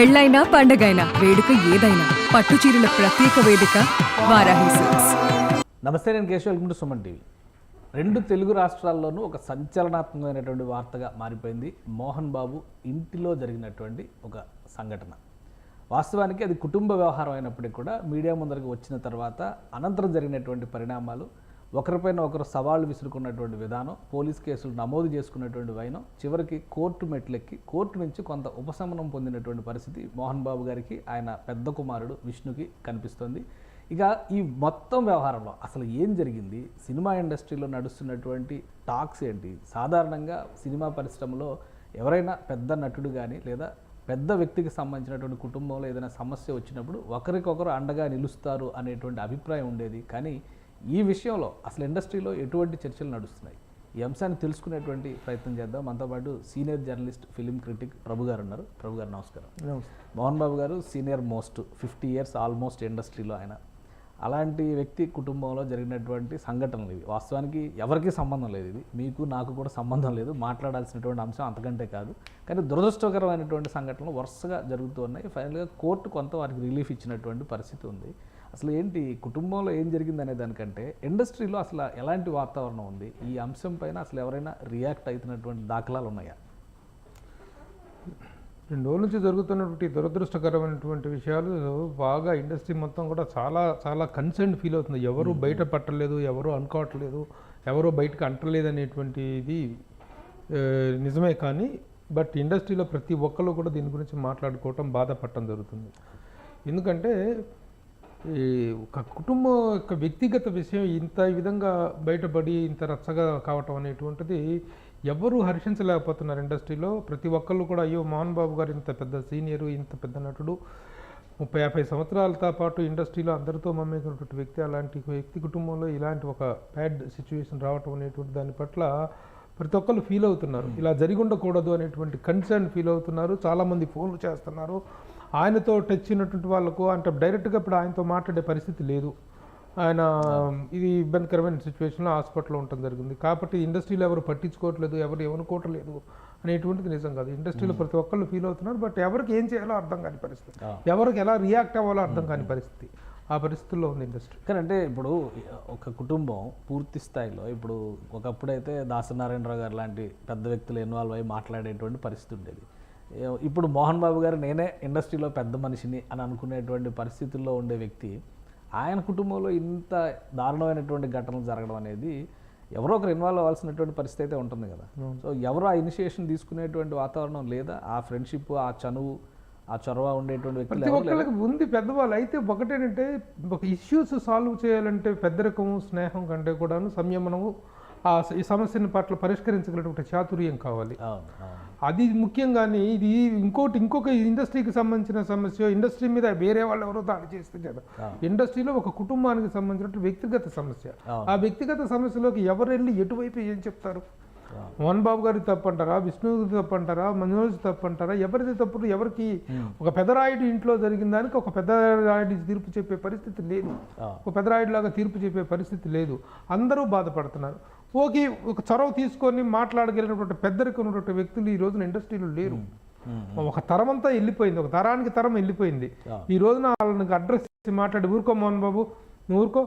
పెళ్ళైనా పండగైనా వేడుక ఏదైనా పట్టు చీరల ప్రత్యేక వేదిక వారాహి సిల్క్స్. నమస్తే, నేను Keshav. Welcome to Suman TV. రెండు తెలుగు రాష్ట్రాల్లోనూ ఒక సంచలనాత్మకమైనటువంటి వార్తగా మారిపోయింది మోహన్ బాబు ఇంటిలో జరిగినటువంటి ఒక సంఘటన. వాస్తవానికి అది కుటుంబ వ్యవహారం అయినప్పటికీ కూడా మీడియా ముందరికి వచ్చిన తర్వాత అనంతరం జరిగినటువంటి పరిణామాలు, ఒకరిపైన ఒకరు సవాళ్లు విసురుకున్నటువంటి విధానం, పోలీస్ కేసులు నమోదు చేసుకున్నటువంటి వైనం, చివరికి కోర్టు మెట్లెక్కి కోర్టు నుంచి కొంత ఉపశమనం పొందినటువంటి పరిస్థితి మోహన్ బాబు గారికి, ఆయన పెద్ద కుమారుడు విష్ణుకి కనిపిస్తుంది. ఇక ఈ మొత్తం వ్యవహారంలో అసలు ఏం జరిగింది, సినిమా ఇండస్ట్రీలో నడుస్తున్నటువంటి టాక్స్ ఏంటి, సాధారణంగా సినిమా పరిశ్రమలో ఎవరైనా పెద్ద నటుడు కానీ లేదా పెద్ద వ్యక్తికి సంబంధించినటువంటి కుటుంబంలో ఏదైనా సమస్య వచ్చినప్పుడు ఒకరికొకరు అండగా నిలుస్తారు అనేటువంటి అభిప్రాయం ఉండేది. కానీ ఈ విషయంలో అసలు ఇండస్ట్రీలో ఎటువంటి చర్చలు నడుస్తున్నాయి, ఈ అంశాన్ని తెలుసుకునేటువంటి ప్రయత్నం చేద్దాం. మనతో పాటు సీనియర్ జర్నలిస్ట్, ఫిలిం క్రిటిక్ ప్రభు గారు ఉన్నారు. ప్రభు గారు నమస్కారం. మోహన్ బాబు గారు సీనియర్ మోస్ట్, 50 years ఆల్మోస్ట్ ఇండస్ట్రీలో ఆయన. అలాంటి వ్యక్తి కుటుంబంలో జరిగినటువంటి సంఘటనలు ఇవి. వాస్తవానికి ఎవరికీ సంబంధం లేదు, ఇది మీకు నాకు కూడా సంబంధం లేదు, మాట్లాడాల్సినటువంటి అంశం అంతకంటే కాదు. కానీ దురదృష్టకరమైనటువంటి సంఘటనలు వరుసగా జరుగుతూ ఉన్నాయి. ఫైనల్గా కోర్టు కొంత వారికి రిలీఫ్ ఇచ్చినటువంటి పరిస్థితి ఉంది. అసలు ఏంటి కుటుంబంలో ఏం జరిగిందనే దానికంటే ఇండస్ట్రీలో అసలు ఎలాంటి వాతావరణం ఉంది, ఈ అంశం పైన అసలు ఎవరైనా రియాక్ట్ అవుతున్నటువంటి దాఖలాలు ఉన్నాయా? 2 రోజుల నుంచి జరుగుతున్నటువంటి దురదృష్టకరమైనటువంటి విషయాలు బాగా ఇండస్ట్రీ మొత్తం కూడా చాలా చాలా కన్సర్న్ ఫీల్ అవుతుంది. ఎవరు బయట పట్టలేదు, ఎవరు అనుకోవట్లేదు, ఎవరు బయటకు అంటలేదు అనేటువంటిది నిజమే. కానీ బట్ ఇండస్ట్రీలో ప్రతి ఒక్కరు కూడా దీని గురించి మాట్లాడుకోవటం, బాధపడటం జరుగుతుంది. ఎందుకంటే ఈ ఒక కుటుంబం యొక్క వ్యక్తిగత విషయం ఇంత ఈ విధంగా బయటపడి ఇంత రచ్చగా కావటం అనేటువంటిది ఎవరు హర్షించలేకపోతున్నారు ఇండస్ట్రీలో. ప్రతి ఒక్కళ్ళు కూడా అయ్యో మోహన్ బాబు గారు ఇంత పెద్ద సీనియరు, ఇంత పెద్ద నటుడు, 30-50 సంవత్సరాలతో పాటు ఇండస్ట్రీలో అందరితో మమ్మేసినటువంటి వ్యక్తి, అలాంటి వ్యక్తి కుటుంబంలో ఇలాంటి ఒక బ్యాడ్ సిచ్యువేషన్ రావటం అనేటువంటి దాని పట్ల ప్రతి ఒక్కళ్ళు ఫీల్ అవుతున్నారు. ఇలా జరిగి ఉండకూడదు అనేటువంటి కన్సర్న్ ఫీల్ అవుతున్నారు. చాలామంది ఫోన్లు చేస్తున్నారు. ఆయనతో టచ్ అయినటువంటి వాళ్ళకు అంటే డైరెక్ట్గా ఇప్పుడు ఆయనతో మాట్లాడే పరిస్థితి లేదు. ఆయన ఇది ఇబ్బందికరమైన సిచ్యువేషన్లో హాస్పిటల్లో ఉండటం జరిగింది. కాబట్టి ఇండస్ట్రీలో ఎవరు పట్టించుకోవట్లేదు, ఎవరు ఏమనుకోవట్లేదు అనేటువంటిది నిజం కాదు. ఇండస్ట్రీలో ప్రతి ఒక్కళ్ళు ఫీల్ అవుతున్నారు. బట్ ఎవరికి ఏం చేయాలో అర్థం కాని పరిస్థితి, ఎవరికి ఎలా రియాక్ట్ అవ్వాలో అర్థం కాని పరిస్థితి, ఆ పరిస్థితుల్లో ఉంది ఇండస్ట్రీ. కానీ అంటే ఇప్పుడు ఒక కుటుంబం పూర్తి స్థాయిలో, ఇప్పుడు ఒకప్పుడైతే దాసనారాయణరావు గారు లాంటి పెద్ద వ్యక్తులు ఇన్వాల్వ్ అయ్యి మాట్లాడేటువంటి పరిస్థితి ఉండేది. ఇప్పుడు మోహన్ బాబు గారు నేనే ఇండస్ట్రీలో పెద్ద మనిషిని అని అనుకునేటువంటి పరిస్థితుల్లో ఉండే వ్యక్తి, ఆయన కుటుంబంలో ఇంత దారుణమైనటువంటి ఘటనలు జరగడం అనేది ఎవరో ఒకరు ఇన్వాల్వ్ అవ్వాల్సినటువంటి పరిస్థితి అయితే ఉంటుంది కదా. సో ఎవరు ఆ ఇనిషియేషన్ తీసుకునేటువంటి వాతావరణం లేదా, ఆ ఫ్రెండ్షిప్, ఆ చనువు, ఆ చొరవ ఉండేటువంటి వ్యక్తులు ప్రతి ఒక్కరికి ఉంది. పెద్దవాళ్ళు అయితే ఒకటేనంటే ఒక ఇష్యూస్ సాల్వ్ చేయాలంటే పెద్దరికము, స్నేహం కంటే కూడాను సంయమనము, ఈ సమస్యని పట్ల పరిష్కరించగలిగినటువంటి చాతుర్యం కావాలి. అది ముఖ్యంగానే ఇది ఇంకొక ఇండస్ట్రీకి సంబంధించిన సమస్య, ఇండస్ట్రీ మీద వేరే వాళ్ళు ఎవరో దాడి చేస్తే కదా. ఇండస్ట్రీలో ఒక కుటుంబానికి సంబంధించిన వ్యక్తిగత సమస్య, ఆ వ్యక్తిగత సమస్యలోకి ఎవరు వెళ్ళి ఎటువైపు ఏం చెప్తారు? మోహన్ బాబు గారికి తప్పంటారా, విష్ణు తప్పంటారా, మనోజ్ తప్పంటారా? ఎవరిది తప్పుడు? ఎవరికి ఒక పెద్దరాయుడు ఇంట్లో జరిగిన దానికి ఒక పెద్దరాయుడు తీర్పు చెప్పే పరిస్థితి లేదు, ఒక పెద్దరాయుడులాగా తీర్పు చెప్పే పరిస్థితి లేదు. అందరూ బాధపడుతున్నారు. ఓకే, ఒక చొరవ తీసుకొని మాట్లాడగలిగినటువంటి పెద్దరికం ఉన్నటువంటి వ్యక్తులు ఈ రోజున ఇండస్ట్రీలో లేరు. ఒక తరం అంతా వెళ్ళిపోయింది, ఒక తరానికి తరం వెళ్ళిపోయింది. ఈ రోజున వాళ్ళని అడ్రస్ చేసి మాట్లాడి ఊరుకో మోహన్ బాబు, నువ్వు ఊరుకో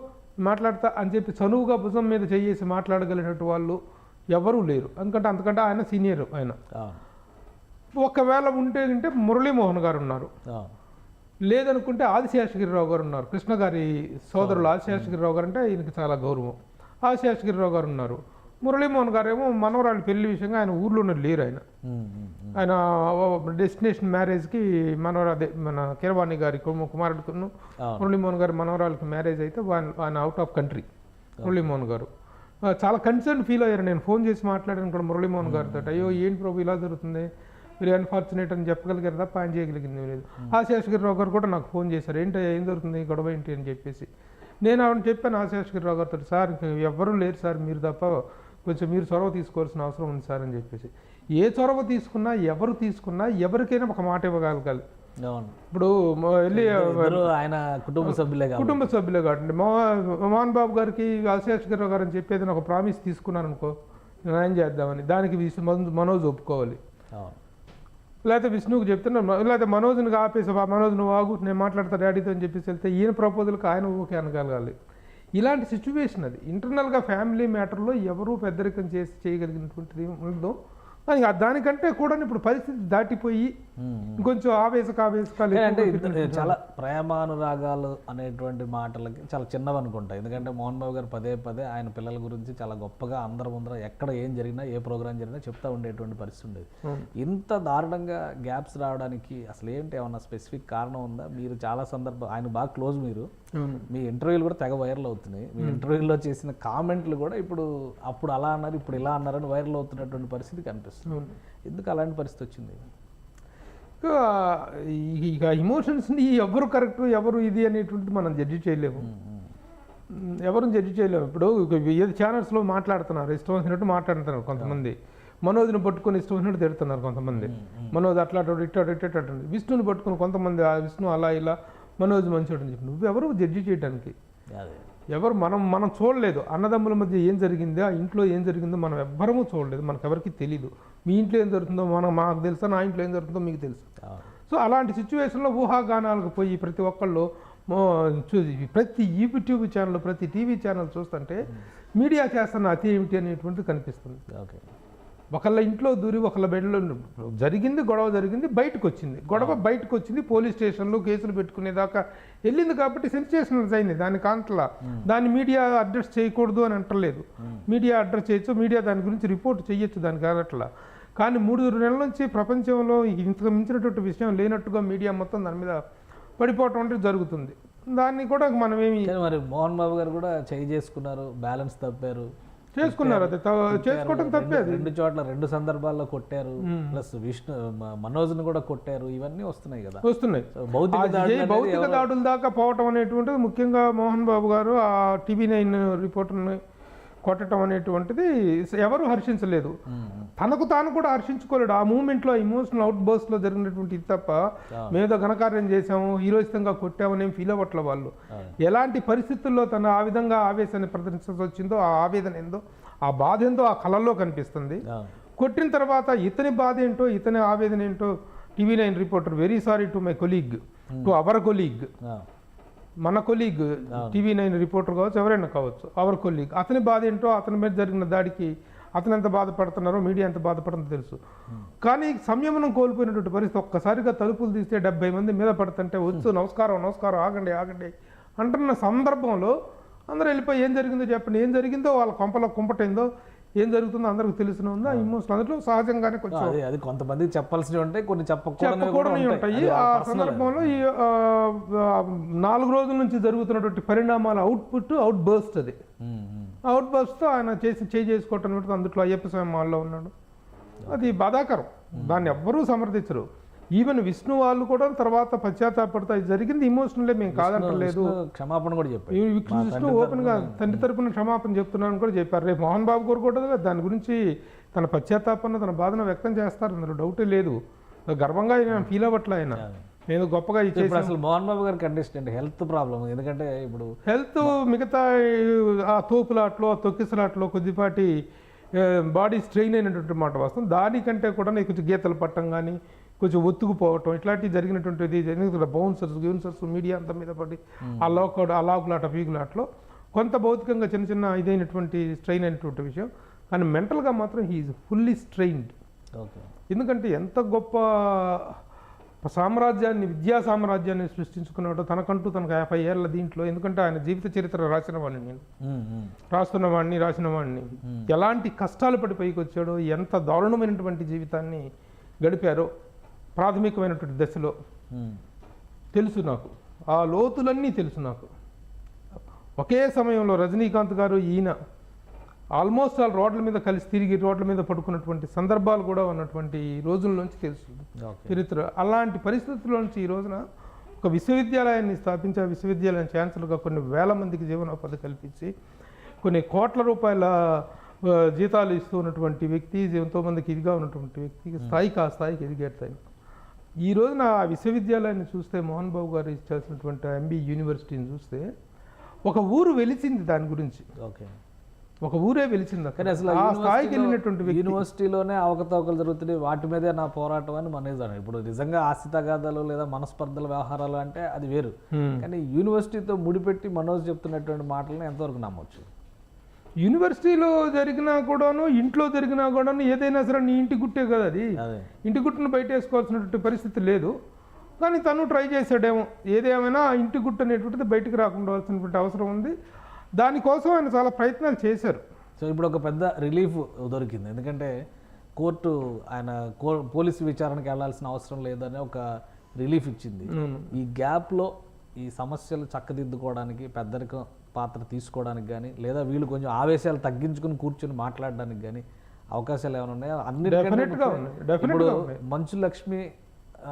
మాట్లాడతా అని చెప్పి చనువుగా భుజం మీద చేసి మాట్లాడగలిగినట్టు వాళ్ళు ఎవరూ లేరు. అంతకంటే ఆయన సీనియర్. ఆయన ఒకవేళ ఉంటే మురళీమోహన్ గారు ఉన్నారు, లేదనుకుంటే ఆదిశేషగిరిరావు గారు ఉన్నారు. కృష్ణ గారి సోదరులు ఆదిశేషగిరిరావు గారు అంటే ఈయనకి చాలా గౌరవం. ఆదిశేషగిరిరావు గారు ఉన్నారు. మురళీమోహన్ గారు ఏమో మనవరాలి పెళ్లి విషయంగా ఆయన ఊర్లోనే లేరు. ఆయన డెస్టినేషన్ మ్యారేజ్కి మన కిరవాణి గారి కుమారుడుకును మురళీమోహన్ గారి మనవరాలకి మ్యారేజ్ అయితే ఆయన అవుట్ ఆఫ్ కంట్రీ. మురళీమోహన్ గారు చాలా కన్సర్న్ ఫీల్ అయ్యారు. నేను ఫోన్ చేసి మాట్లాడాను కూడా మురళీమోహన్ గారితో, అయ్యో ఏంటి ప్రభు ఇలా జరుగుతుంది, మీరు అన్ఫార్చునేట్ అని చెప్పగలిగారు తప్ప ఆయన చేయగలిగింది లేదు. ఆశేషగిరిరావు గారు కూడా నాకు ఫోన్ చేశారు, ఏం జరుగుతుంది, గొడవ ఏంటి అని చెప్పేసి. నేను ఆవిడ చెప్పాను ఆశేషగిరిరావు గారితో, సార్ ఎవ్వరూ లేరు సార్, మీరు తప్ప కొంచెం మీరు చొరవ తీసుకోవాల్సిన అవసరం ఉంది సార్ అని చెప్పేసి. ఏ చొరవ తీసుకున్నా, ఎవరు తీసుకున్నా ఎవరికైనా ఒక మాట ఇవ్వగలగాలి. ఇప్పుడు వెళ్ళి ఆయన కుటుంబ సభ్యులే కాబట్టి మోహన్ బాబు గారికి ఆశేషగిరిరావు గారు అని చెప్పేది ఒక ప్రామిస్ తీసుకున్నాను అనుకో, న్యాయం చేద్దామని, దానికి మనోజ్ ఒప్పుకోవాలి. లేకపోతే విష్ణువుకి చెప్తున్నా, లేకపోతే మనోజ్ని ఆపేసి మనోజ్ నువ్వు ఆగు నేను మాట్లాడతా డాడీతో అని చెప్పేసి వెళ్తే ఈయన ప్రపోజల్కి ఆయన ఓకే అనగలగాలి. ఇలాంటి సిచ్యువేషన్ అది. ఇంటర్నల్గా ఫ్యామిలీ మ్యాటర్లో ఎవరూ పెద్దరికం చేసి చేయగలిగినటువంటిది ఉండదు. దానికంటే కూడా ఇప్పుడు పరిస్థితి దాటిపోయి ఇంకొంచెం ఆవేశకాలు అంటే చాలా ప్రేమానురాగాలు అనేటువంటి మాటలకి చాలా చిన్నవి అనుకుంటా. ఎందుకంటే మోహన్ బాబు గారు పదే పదే ఆయన పిల్లల గురించి చాలా గొప్పగా అందరి ముందర ఎక్కడ ఏం జరిగినా ఏ ప్రోగ్రామ్ జరిగినా చెప్తా ఉండేటువంటి పరిస్థితి ఉండేది. ఇంత దారుణంగా గ్యాప్స్ రావడానికి అసలు ఏంటి, ఏమన్నా స్పెసిఫిక్ కారణం ఉందా? మీరు చాలా సందర్భం ఆయన బాగా క్లోజ్, మీరు మీ ఇంటర్వ్యూలు కూడా తెగ వైరల్ అవుతున్నాయి. మీ ఇంటర్వ్యూలో చేసిన కామెంట్లు కూడా ఇప్పుడు అప్పుడు అలా అన్నారు ఇప్పుడు ఇలా అన్నారని వైరల్ అవుతున్నటువంటి పరిస్థితి కనిపిస్తుంది. ఎందుకు అలాంటి పరిస్థితి వచ్చింది? ఇక ఇమోషన్స్ని ఎవరు కరెక్ట్ ఎవరు ఇది అనేటువంటిది మనం జడ్జి చేయలేము, ఎవరు జడ్జి చేయలేము. ఇప్పుడు ఏది ఛానల్స్లో మాట్లాడుతున్నారు, ఇష్టం వచ్చినట్టు మాట్లాడుతున్నారు కొంతమంది. మనోజ్ని పట్టుకొని ఇష్టం వచ్చినట్టు తిడుతున్నారు కొంతమంది. మనోజ్ అట్లా ఇట్ట విష్ణుని పట్టుకొని కొంతమంది విష్ణు అలా ఇలా మనోజ్ మంచోడు అని చెప్పి నువ్వెవరు జడ్జి చేయడానికి? ఎవరు మనం చూడలేదు. అన్నదమ్ముల మధ్య ఏం జరిగిందో, ఆ ఇంట్లో ఏం జరిగిందో మనం ఎవ్వరము చూడలేదు, మనకెవరికి తెలీదు. మీ ఇంట్లో ఏం జరుగుతుందో మాకు తెలుసా, నా ఇంట్లో ఏం జరుగుతుందో మీకు తెలుసు. సో అలాంటి సిచ్యువేషన్లో ఊహాగానాలకు పోయి ప్రతి ఒక్కళ్ళు ప్రతి యూట్యూబ్ ఛానల్ ప్రతి టీవీ ఛానల్ చూస్తుంటే మీడియా చేస్తున్న అతి ఏమిటి అనేటువంటిది కనిపిస్తుంది. ఒకళ్ళ ఇంట్లో దూరి ఒకళ్ళ బెడ్లో జరిగింది, గొడవ జరిగింది, గొడవ బయటకు వచ్చింది, పోలీస్ స్టేషన్లో కేసులు పెట్టుకునేదాకా వెళ్ళింది. కాబట్టి సెన్సేషనల్స్ అయింది. దాని కాంతలా దాన్ని మీడియా అడ్రస్ చేయకూడదు అని అంటలేదు. మీడియా అడ్రస్ చేయొచ్చు, మీడియా దాని గురించి రిపోర్ట్ చేయొచ్చు, దానికి అట్లా. కానీ 3 నెలల నుంచి ప్రపంచంలో ఇంతకు మించినటువంటి విషయం లేనట్టుగా మీడియా మొత్తం దాని మీద పడిపోవటం అంటే జరుగుతుంది. దాన్ని కూడా మనం ఏమి మరి మోహన్ బాబు గారు కూడా చేసుకున్నారు, బ్యాలెన్స్ తప్పారు, చేసుకున్నారు. అది చేసుకోవటం తప్పే. అది 2 చోట్ల 2 సందర్భాల్లో కొట్టారు, ప్లస్ మనోజ్ని కూడా కొట్టారు. ఇవన్నీ వస్తున్నాయి కదా, వస్తున్నాయి. భౌతిక దాడుల దాకా పోవటం అనేటువంటిది ముఖ్యంగా మోహన్ బాబు గారు ఆ TV9 రిపోర్టర్ని కొట్టడం అనేటువంటిది ఎవరు హర్షించలేదు. తనకు తాను కూడా హర్షించుకోలేడు. ఆ మూమెంట్లో ఇమోషనల్ అవుట్ బర్స్ట్లో జరిగినటువంటి తప్ప మేమేదో ఘనకార్యం చేసాము, హీరోయిస్తంగా కొట్టామని ఫీల్ అవ్వట్ల వాళ్ళు. ఎలాంటి పరిస్థితుల్లో తను ఆ విధంగా ఆవేశాన్ని ప్రదర్శించాల్సి వచ్చిందో, ఆ ఆవేదన ఏందో, ఆ బాధ ఏందో ఆ కళల్లో కనిపిస్తుంది. కొట్టిన తర్వాత ఇతని బాధ ఏంటో, ఇతని ఆవేదన ఏంటో TV9 reporter very sorry to my colleague, to our colleague, మన కొలీగ్ TV9 రిపోర్టర్ కావచ్చు, ఎవరైనా కావచ్చు, అవర్ కొలీగ్, అతని బాధ ఏంటో, అతని మీద జరిగిన దాడికి అతను ఎంత బాధపడుతున్నారో, మీడియా ఎంత బాధపడుతుందో తెలుసు. కానీ సంయమనం కోల్పోయినటువంటి పరిస్థితి. ఒక్కసారిగా తలుపులు తీస్తే 70 మంది మీద పడుతుంటే వచ్చు నమస్కారం ఆగండి అంటున్న సందర్భంలో అందరూ వెళ్ళిపోయి ఏం జరిగిందో చెప్పండి, ఏం జరిగిందో వాళ్ళ కొంపలో కుంపటైందో, ఏం జరుగుతుందో అందరికి తెలిసిన ఉందా. ఇమోషనల్ అందులో సహజంగానే కొంచెం అది కొంతమంది చెప్పాల్సినవి ఉంటాయి, కొన్ని చెప్పకూడని ఉంటాయి. ఆ సందర్భంలో ఈ 4 రోజుల నుంచి జరుగుతున్నటువంటి పరిణామాల అవుట్ బర్స్ట్, అది అవుట్ బర్స్ట్తో ఆయన చేసుకోవటం అందులో అయ్యప్ప స్వామి మాల్లో ఉన్నాడు. అది బాధాకరం, దాన్ని ఎవ్వరూ సమర్థించరు. ఈవెన్ విష్ణు వాళ్ళు కూడా తర్వాత పశ్చాత్తాపడతాయి. జరిగింది ఇమోషనలే, మేము కాదంటలేదు, క్షమాపణ కూడా చెప్పారు. విష్ణు ఓపెన్గా తండ్రి తరపున క్షమాపణ చెప్తున్నాను కూడా చెప్పారు. రేపు మోహన్ బాబు గారు కూడా దాని గురించి తన పశ్చాత్తాపన తన బాధను వ్యక్తం చేస్తారు, అందులో డౌటే లేదు. గర్వంగా ఆయన ఫీల్ అవ్వట్లే. ఆయన నేను గొప్పగా ఇప్పుడు అసలు మోహన్ బాబు గారి కండిషన్ హెల్త్ ప్రాబ్లం. ఎందుకంటే ఇప్పుడు హెల్త్ మిగతా ఆ తోపులాట్లో తొక్కిసలాట్లో కొద్దిపాటి బాడీ స్ట్రెయిన్ అయినటువంటి మాట వస్తుంది. దానికంటే కూడా కొంచెం గీతలు పట్టం కానీ కొంచెం ఒత్తుకుపోవటం ఇట్లాంటివి జరిగినటువంటిది. బౌన్సర్స్ మీడియా అంతా మీద పడి ఆ లాకులాట పీకులాట్లో కొంత భౌతికంగా చిన్న ఇదైనటువంటి స్ట్రెయిన్ అయినటువంటి విషయం. కానీ మెంటల్గా మాత్రం హీఈస్ ఫుల్లీ స్ట్రెయిన్డ్. ఎందుకంటే ఎంత గొప్ప విద్యా సామ్రాజ్యాన్ని సృష్టించుకున్నాడో తనకంటూ తనకు 50 ఏళ్ళ దీంట్లో. ఎందుకంటే ఆయన జీవిత చరిత్ర రాసిన వాడిని ఎలాంటి కష్టాలు పడి పైకి వచ్చాడో, ఎంత దారుణమైనటువంటి జీవితాన్ని గడిపారో ప్రాథమికమైనటువంటి దశలో తెలుసు నాకు. ఆ లోతులన్నీ తెలుసు నాకు. ఒకే సమయంలో రజనీకాంత్ గారు ఈయన ఆల్మోస్ట్ ఆల్ రోడ్ల మీద కలిసి తిరిగి రోడ్ల మీద పడుకున్నటువంటి సందర్భాలు కూడా ఉన్నటువంటి రోజుల నుంచి తెలుసు చరిత్ర. అలాంటి పరిస్థితుల నుంచి ఈ రోజున ఒక విశ్వవిద్యాలయాన్ని స్థాపించి ఆ విశ్వవిద్యాలయం ఛాన్సలర్గా కొన్ని వేల మందికి జీవనోపాధి కల్పించి కొన్ని కోట్ల రూపాయల జీతాలు ఇస్తూ ఉన్నటువంటి వ్యక్తి, ఎంతోమందికి ఇదిగా ఉన్నటువంటి వ్యక్తికి ఆ స్థాయికి ఎదిగేస్తాయి. ఈ రోజున ఆ విశ్వవిద్యాలయాన్ని చూస్తే, మోహన్ బాబు గారు ఇచ్చాల్సినటువంటి MB యూనివర్సిటీని చూస్తే ఒక ఊరు వెలిచింది దాని గురించి. ఒక ఊరే వెలిచింది కానీ అసలు ఆ స్థాయికి వెళ్ళినటువంటి వ్యక్తి. యూనివర్సిటీలోనే అవకతవకలు జరుగుతున్నాయి, వాటి మీదే నా పోరాటం అని మనేదాను. ఇప్పుడు నిజంగా ఆస్తి తగాదాలు లేదా మనస్పర్ధల వ్యవహారాలు అంటే అది వేరు, కానీ యూనివర్సిటీతో ముడిపెట్టి మనోజ్ చెప్తున్నటువంటి మాటలను ఎంతవరకు నమ్మొచ్చు? యూనివర్సిటీలో జరిగినా కూడాను, ఇంట్లో జరిగినా కూడాను, ఏదైనా సరే నీ ఇంటి గుట్టే కదా అది. అదే ఇంటి గుట్టును బయట వేసుకోవాల్సినటువంటి పరిస్థితి లేదు, కానీ తను ట్రై చేశాడేమో. ఏదేమైనా ఇంటి గుట్టు అనేటువంటిది బయటికి రాకుండా అవసరం ఉంది. దానికోసం ఆయన చాలా ప్రయత్నాలు చేశారు. సో ఇప్పుడు ఒక పెద్ద రిలీఫ్ దొరికింది, ఎందుకంటే కోర్టు ఆయన పోలీసు విచారణకి వెళ్లాల్సిన అవసరం లేదని ఒక రిలీఫ్ ఇచ్చింది. ఈ గ్యాప్లో ఈ సమస్యలు చక్కదిద్దుకోవడానికి పెద్దరికం పాత్ర తీసుకోవడానికి కానీ, లేదా వీళ్ళు కొంచెం ఆవేశాలు తగ్గించుకుని కూర్చొని మాట్లాడడానికి కానీ అవకాశాలు ఏమైనా ఉన్నాయా? అన్నిటికంటే ఇప్పుడు మంచు లక్ష్మి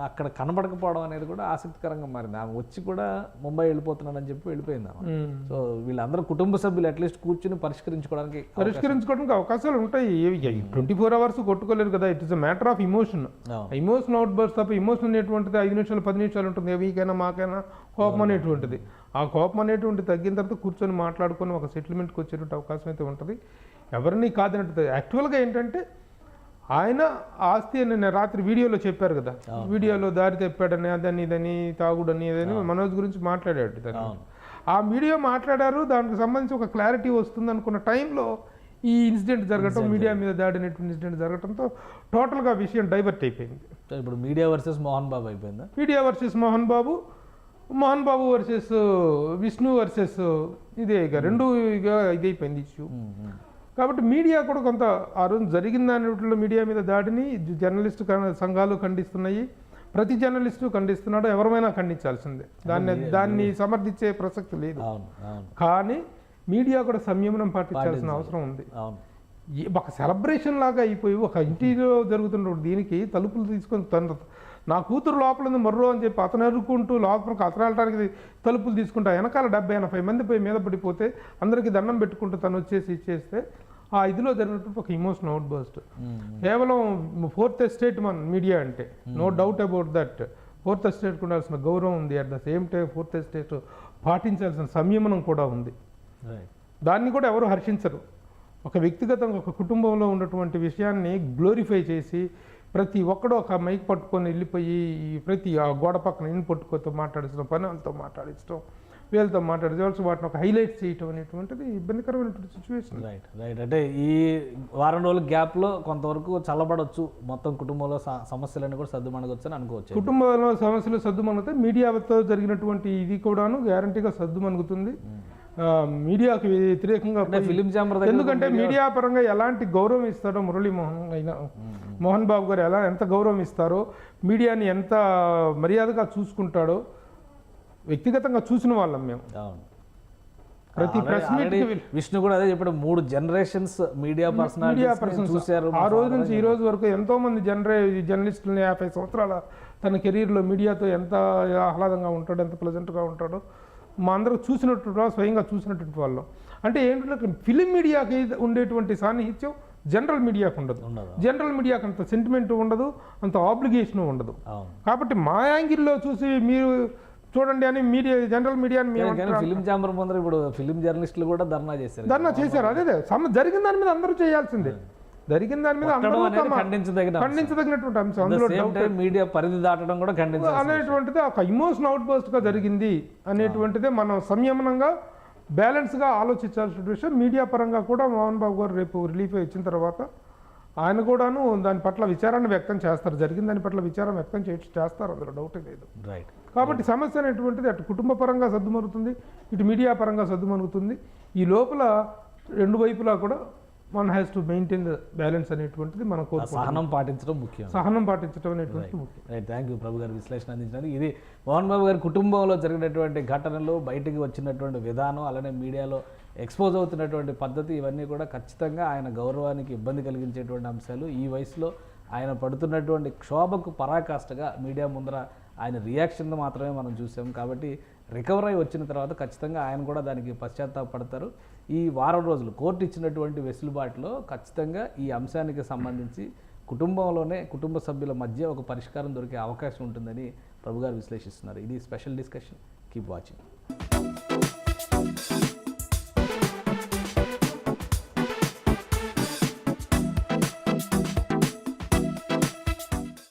అక్కడ కనబడకపోవడం అనేది కూడా ఆసక్తికరంగా మారింది. ఆమె వచ్చి కూడా ముంబై వెళ్ళిపోతున్నానని చెప్పి వెళ్ళిపోయింది ఆమె. సో వీళ్ళందరూ కుటుంబ సభ్యులు అట్లీస్ట్ కూర్చుని పరిష్కరించుకోవడానికి అవకాశాలు ఉంటాయి. 24 hours కొట్టుకోలేరు కదా. It is a matter of emotion. Out burst తప్ప ఇమోషన్ అనేటువంటిది 5 నిమిషాలు 10 నిమిషాలు ఉంటుంది. వీకైనా మాకైనా కోపం అనేటువంటిది, ఆ కోపం అనేటువంటి తగ్గిన తర్వాత కూర్చొని మాట్లాడుకొని ఒక సెటిల్మెంట్కి వచ్చేటువంటి అవకాశం అయితే ఉంటుంది. ఎవరిని కాదన్నట్టు. యాక్చువల్గా ఏంటంటే ఆయన ఆస్తి అని నేను రాత్రి వీడియోలో చెప్పారు కదా, వీడియోలో దారి తెప్పాడని, అదని ఇదని, తాగుడని, ఇదని మనోజ్ గురించి మాట్లాడాడు. దాన్ని ఆ వీడియో మాట్లాడారు. దానికి సంబంధించి ఒక క్లారిటీ వస్తుంది అనుకున్న టైంలో ఈ ఇన్సిడెంట్ జరగటం, మీడియా మీద దాడి అనేటువంటి ఇన్సిడెంట్ జరగడంతో టోటల్గా విషయం డైవర్ట్ అయిపోయింది. ఇప్పుడు మీడియా వర్సెస్ మోహన్ బాబు అయిపోయిందా? Media versus Mohan Babu versus Vishnu versus ఇదే, ఇక రెండు ఇక ఇదైపోయింది ఇష్యూ. కాబట్టి మీడియా కూడా కొంత ఆ రోజు జరిగిన దానిలో మీడియా మీద దాడిని జర్నలిస్టు సంఘాలు ఖండిస్తున్నాయి, ప్రతి జర్నలిస్టు ఖండిస్తున్నాడు. ఎవరైనా ఖండించాల్సిందే, దాన్ని సమర్థించే ప్రసక్తి లేదు. కానీ మీడియా కూడా సంయమనం పాటించాల్సిన అవసరం ఉంది. ఒక సెలబ్రేషన్ లాగా అయిపోయి ఒక ఇంటిలో జరుగుతున్న దీనికి తలుపులు తీసుకొని నా కూతురు లోపల ఉంది మర్రో అని చెప్పి అతను ఎరుక్కుంటూ లోపలికి అతనాలటానికి తలుపులు తీసుకుంటా వెనకాల 70-80 మంది పోయి మీద పడిపోతే అందరికీ దండం పెట్టుకుంటూ తను వచ్చేసి ఇచ్చేస్తే ఆ ఇదిలో జరిగినట్టు ఒక ఇమోషనల్ అవుట్ బర్స్ట్. కేవలం 4th estate మన మీడియా అంటే no doubt about that. 4th estate ఉండాల్సిన గౌరవం ఉంది. At the same time 4th estate పాటించాల్సిన సంయమనం కూడా ఉంది. దాన్ని కూడా ఎవరు హర్షించరు. ఒక వ్యక్తిగతంగా ఒక కుటుంబంలో ఉన్నటువంటి విషయాన్ని గ్లోరిఫై చేసి ప్రతి ఒక్కడూ ఒక మైక్ పట్టుకొని వెళ్ళిపోయి ప్రతి ఆ గోడ పక్కన ఇన్ని పట్టుకోతో మాట్లాడించడం, పని వాళ్ళతో మాట్లాడించడం, వీళ్ళతో మాట్లాడించవచ్చు, వాటిని ఒక హైలైట్ చేయటం అనేటువంటిది ఇబ్బందికరమైనటువంటి సిచ్యువేషన్. రైట్. అంటే ఈ వారం రోజుల గ్యాప్లో కొంతవరకు చల్లబడవచ్చు, మొత్తం కుటుంబంలో సమస్యలన్నీ కూడా సర్దుమణగవచ్చు అని అనుకోవచ్చు. కుటుంబంలో సమస్యలు సర్దుమణుగుతాయి. మీడియాతో జరిగినటువంటి ఇది కూడాను గ్యారంటీగా సర్దుమణుగుతుంది. మీడియాకి వ్యతిరేకంగా ఫిలిం ఛాంబర్, ఎందుకంటే మీడియా పరంగా ఎలాంటి గౌరవం ఇస్తాడో మోహన్ బాబు గారు ఎంత గౌరవం ఇస్తారో, మీడియాని ఎంత మర్యాదగా చూసుకుంటాడో వ్యక్తిగతంగా చూసిన వాళ్ళం మేము. ప్రతి ప్రెస్ మీట్ విష్ణు కూడా అదే చెప్పాడు, 3 generations మీడియా పర్సన్ చూశారు. ఆ రోజు నుంచి ఈ రోజు వరకు ఎంతో మంది జర్నలిస్టులని 50 సంవత్సరాల తన కెరీర్లో మీడియాతో ఎంత ఆహ్లాదంగా ఉంటాడో, ఎంత ప్లెజెంట్గా ఉంటాడో మా అందరూ చూసినట్టు, స్వయంగా చూసినటువంటి వాళ్ళం. అంటే ఏంటంటే ఫిలిం మీడియాకి ఉండేటువంటి సాన్నిహిత్యం జనరల్ మీడియాకు ఉండదు. జనరల్ మీడియాకి అంత సెంటిమెంట్ ఉండదు, అంత ఆబ్లిగేషన్ ఉండదు. కాబట్టి మా యాంగిల్లో చూసి మీరు చూడండి అని మీడియా, జనరల్ మీడియాని ఫిలిం ఛాంబర్ ముందర ఇప్పుడు ఫిలిం జర్నలిస్టులు కూడా ధర్నా చేశారు. అదే జరిగిన దాని మీద అందరూ చేయాల్సిందే. జరిగిన దాని మీద ఖండించదగినటువంటి అంశం. అందులో మీడియా పరిధి దాటడం కూడా అనేటువంటిది ఒక ఇమోషనల్ అవుట్ బర్స్ట్ గా జరిగింది అనేటువంటిదే మనం సంయమనంగా బ్యాలెన్స్గా ఆలోచించాల్సిన విషయం. మీడియా పరంగా కూడా మోహన్ బాబు గారు రేపు రిలీఫ్ ఇచ్చిన తర్వాత ఆయన కూడాను దాని పట్ల విచారాన్ని వ్యక్తం చేస్తారు. జరిగిన దాని పట్ల విచారం వ్యక్తం చేస్తారు, అందులో డౌటే లేదు. కాబట్టి సమస్య అనేటువంటిది అటు కుటుంబ పరంగా సర్దుమరుగుతుంది, ఇటు మీడియా పరంగా సర్దుమరుగుతుంది. ఈ లోపల రెండు వైపులా కూడా one has to maintain the balance అనేటువంటిది మన సహనం పాటించడం ముఖ్యం. సహనం పాటించడం అనేటువంటిది ముఖ్యం. రైట్. థ్యాంక్ యూ ప్రభు గారు విశ్లేషణ అందించినందుకు. ఇది మోహన్ బాబు గారి కుటుంబంలో జరిగినటువంటి ఘటనలు, బయటికి వచ్చినటువంటి విధానం, అలానే మీడియాలో ఎక్స్పోజ్ అవుతున్నటువంటి పద్ధతి, ఇవన్నీ కూడా ఖచ్చితంగా ఆయన గౌరవానికి ఇబ్బంది కలిగించేటువంటి అంశాలు. ఈ వయసులో ఆయన పడుతున్నటువంటి క్షోభకు పరాకాష్ఠగా మీడియా ముందర ఆయన రియాక్షన్ మాత్రమే మనం చూసాం. కాబట్టి రికవర్ అయి వచ్చిన తర్వాత ఖచ్చితంగా ఆయన కూడా దానికి పశ్చాత్తాపడతారు. ఈ వారం రోజులు కోర్టు ఇచ్చినటువంటి వెసులుబాటులో ఖచ్చితంగా ఈ అంశానికి సంబంధించి కుటుంబంలోనే కుటుంబ సభ్యుల మధ్య ఒక పరిష్కారం దొరికే అవకాశం ఉంటుందని ప్రభు గారు విశ్లేషిస్తున్నారు. ఇది స్పెషల్ డిస్కషన్. Keep watching.